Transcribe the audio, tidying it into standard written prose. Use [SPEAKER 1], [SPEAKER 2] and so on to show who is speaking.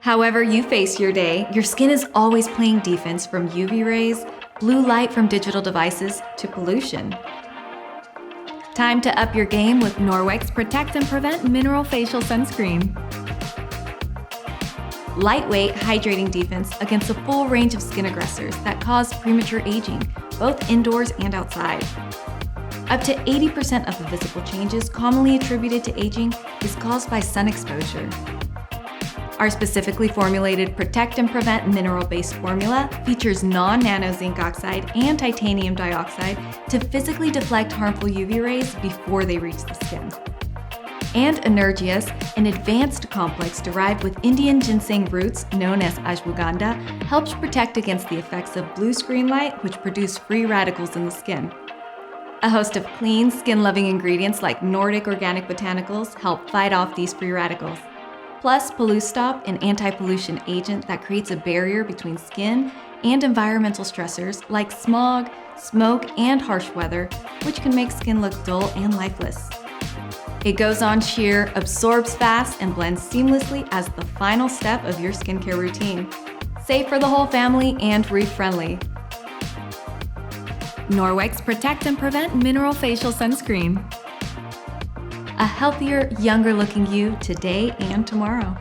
[SPEAKER 1] However you face your day, your skin is always playing defense from UV rays, blue light from digital devices, to pollution. Time to up your game with Norwex Protect and Prevent Mineral Facial Sunscreen. Lightweight, hydrating defense against a full range of skin aggressors that cause premature aging, both indoors and outside. Up to 80% of the visible changes commonly attributed to aging is caused by sun exposure. Our specifically formulated Protect and Prevent mineral-based formula features non-nano zinc oxide and titanium dioxide to physically deflect harmful UV rays before they reach the skin. And Energias, an advanced complex derived with Indian ginseng roots known as ashwagandha, helps protect against the effects of blue screen light, which produce free radicals in the skin. A host of clean, skin-loving ingredients like Nordic organic botanicals help fight off these free radicals. Plus, PolluStop, an anti-pollution agent that creates a barrier between skin and environmental stressors like smog, smoke, and harsh weather, which can make skin look dull and lifeless. It goes on sheer, absorbs fast, and blends seamlessly as the final step of your skincare routine. Safe for the whole family and reef-friendly. Norwex Protect and Prevent Mineral Facial Sunscreen. A healthier, younger-looking you today and tomorrow.